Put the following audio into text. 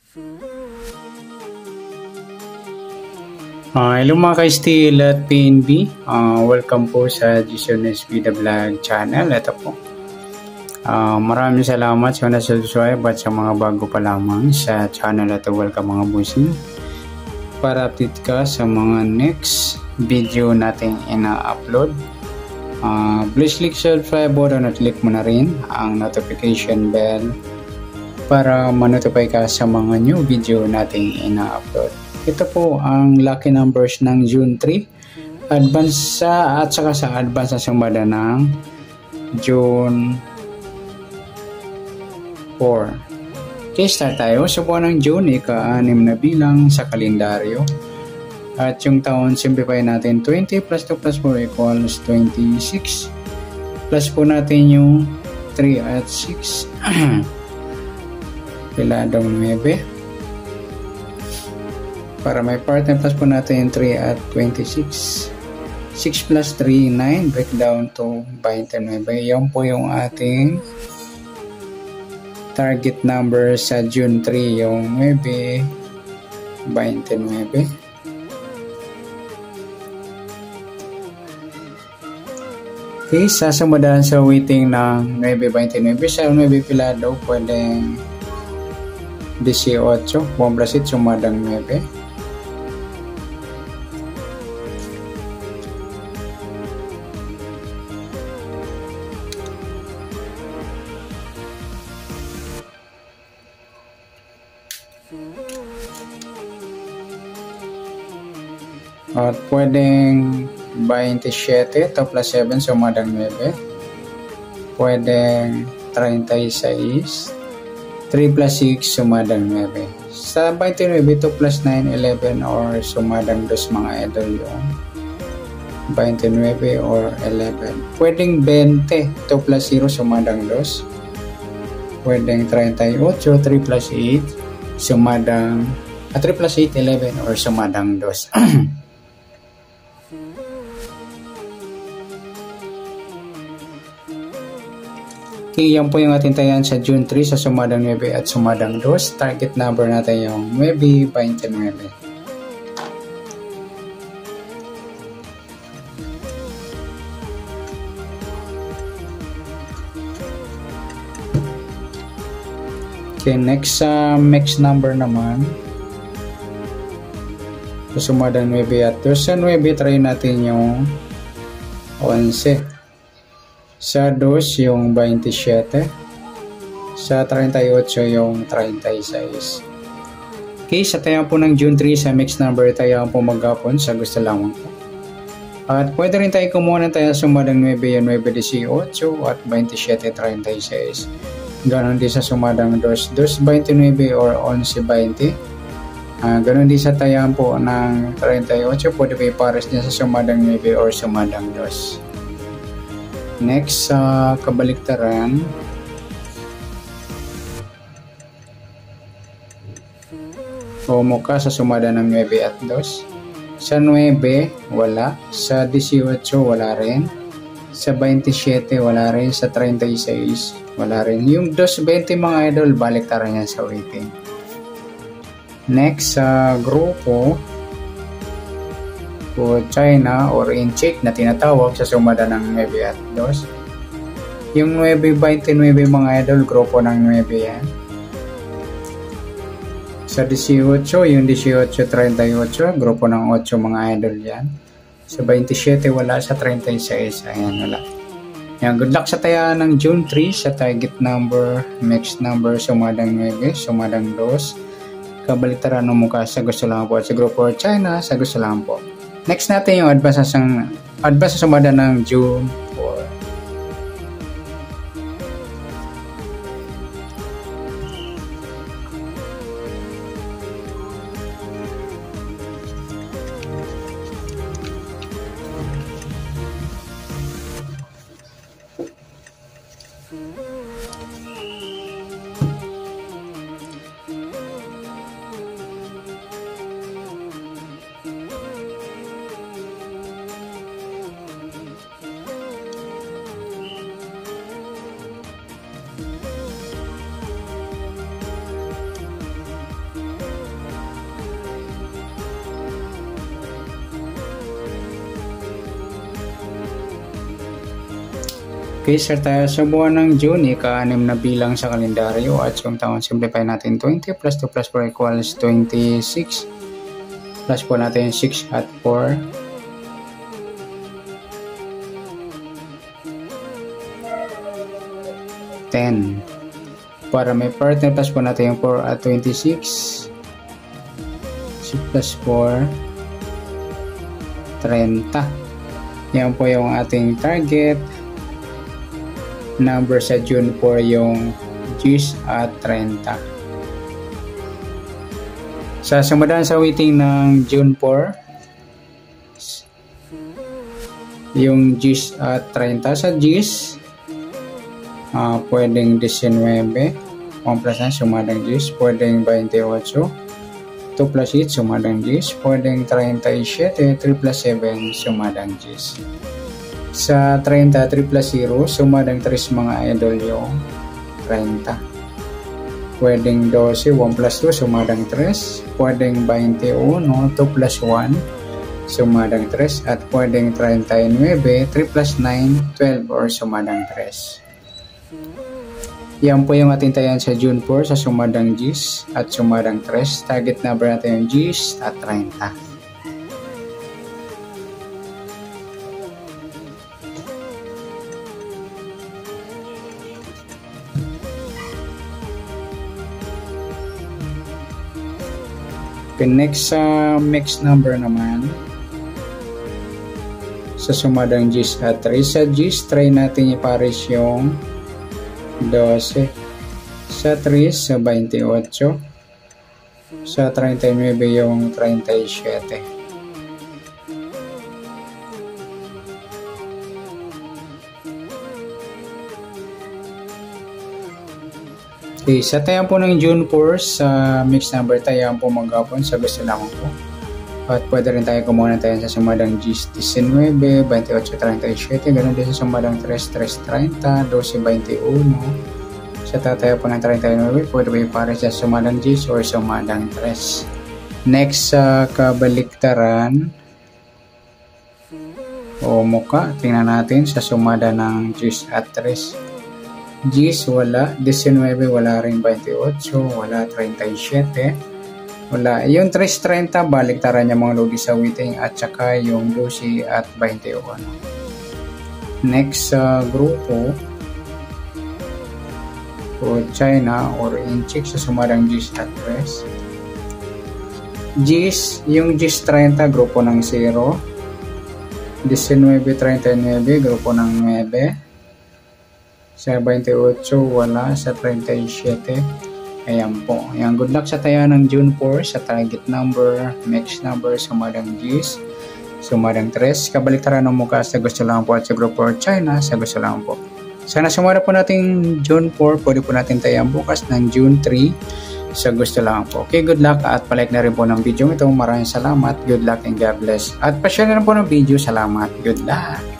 Hello mga ka-Steel at PNB. Welcome po sa Jason SB The Vlog channel. Ito po. Maraming salamat sa nasa-subscribe at sa mga bago pa lamang sa channel. Ito, welcome mga busing. Para update ka sa mga next video nating ina-upload. Please click subscribe button at click mo na rin ang notification bell para ma-notify ka sa mga new video nating ina-upload. Ito po ang lucky numbers ng June 3, advance at saka sa advance na sumada ng June 4. Okay, start tayo. Sa buwan ng June, ika-6 na bilang sa kalendaryo. At yung taon, simplify natin 20 plus 2 plus 4 equals 26. Plus po natin yung 3 at 6. Piladong 9. Para may partner plus po natin 3 at 26. 6 plus 3, 9. Breakdown to 29. Yan po yung ating target number sa June 3. Yung 9, 29. Okay, sasamadaan sa waiting ng 9.29. Sa 9 pilado, pwedeng 18. 1 plus 8, sumadang 9. At pwedeng 27, 2 plus 7, sumadang 9. Pwedeng 36, 3 plus 6, sumadang 9. Sa 29, 2 plus 9, 11 or sumadang 2 mga idol yun. 29 or 11. Pwedeng 20, 2 plus 0, sumadang 2. Pwedeng 38, 3 plus 8, sumadang 3 plus 8, 11 or sumadang 2. Okay, yan po yung ating tayan sa June 3 sa sumadang 9 at sumadang 2. Target number natin yung 9.29. Okay, next number naman. Sa sumadang 9 at 2. Sa 9, try natin yung 11. Sa 2 yung 27. Sa 38 yung 36. Okay, sa tayo po ng June 3 sa mixed number tayo po maghapon sa gusto lamang po. At pwede rin tayo kumuha ng tayo sumadang 9 yung 9.18 at 27.36. Ganon din sa sumadang 2, 2.29 or 11.20. Ganon din sa tayo po ng 38. Pwede pa ipares din sa sumadang 9 or sumadang 2. Next, sa kabaliktaran, mukha sa sumada ng 9 at 2. Sa 9, wala. Sa 18, wala rin. Sa 27, wala rin. Sa 36, wala rin. Yung 2.20 mga idol, baliktaran yan sa waiting. Next, sa grupo, o China or in-check na tinatawag sa sumada ng 9 at 2. Yung 9.29 mga idol, grupo ng 9 yan. Sa 18, yung 18.38, grupo ng 8 mga idol yan. Sa 27, wala. Sa 36, ayan, wala. Yan, good luck sa taya ng June 3 sa target number, mixed number, sumadang 9, sumadang 2. Kabaliktaran ng mukha sa gusto lang po. Sa grupo China, sa gusto lang po. Next natin yung advance sa sumada ng June 4. Okay, start tayo sa buwan ng June, ika-6 na bilang sa kalendaryo at yung taon simplify natin 20 plus 2 plus 4 equals 26 plus po natin 6 at 4 10. Para may partner plus po natin yung 4 at 26 6 plus 4 30. Yan po yung ating target number sa June 4, yung 10 at 30. Sa sumunod sa waiting ng June 4, yung 10 at 30 sa 10, pwedeng 19, 1 plus 1 sumadang 10, pwedeng 28, 2 plus 8 sumadang 10, pwedeng 37, 3 plus 7 sumadang 10. Sa 30, 3 plus 0, sumadang 3 mga idol yung 30. Pwedeng 12, 1 plus 2, sumadang 3. Pwedeng 21, 2 plus 1, sumadang 3. At pwedeng 39, 3 plus 9, 12 or sumadang 3. Yan po yung ating tayan sa June 4 sa sumadang 10 at sumadang 3. Target number natin yung 10 at 30. Okay, next sa mixed number naman sa sumadang 10 at 3. Sa 10, try natin ipares yung 12. Sa 3, sa 28. Sa 39 yung 37. Okay, sa tayan po ng June 4 sa mixed number, tayan po maghapon sa gusto lamang po. At pwede rin tayo kumuha ng tayan sa sumadang 19, 28, 37, ganoon din sa sumadang 3, 30, 12, 21. Sa tatayo po ng 39, pwede ba ipares sa sumadang 10 or sumadang 3. Next sa kabaliktaran o muka, tingnan natin sa sumada ng 10 at 3. 10 wala, 19 wala rin, 28 wala, 37 wala. Yung 3.30 baliktaran niya mga lodi sa waiting at saka yung 12 at 21. Next sa grupo o China or Inchik sa sumadang 10 at 3. 10, yung 10.30 grupo ng 0, 19.39 grupo ng 9. Sa 28 wala, sa 37 ayan po. Ayan, good luck sa taya ng June 4 sa target number, mixed number, sumadang 10, sumadang 3. Kabaliktaran ng mukha sa gusto lang po at sa group for China sa gusto lang po. Sana sumada po natin June 4, pwede po natin tayang bukas ng June 3 sa gusto lang po. Okay, good luck at palike na rin po ng video ito. Maraming salamat, good luck and God bless. At pa-share na rin po ng video. Salamat, good luck.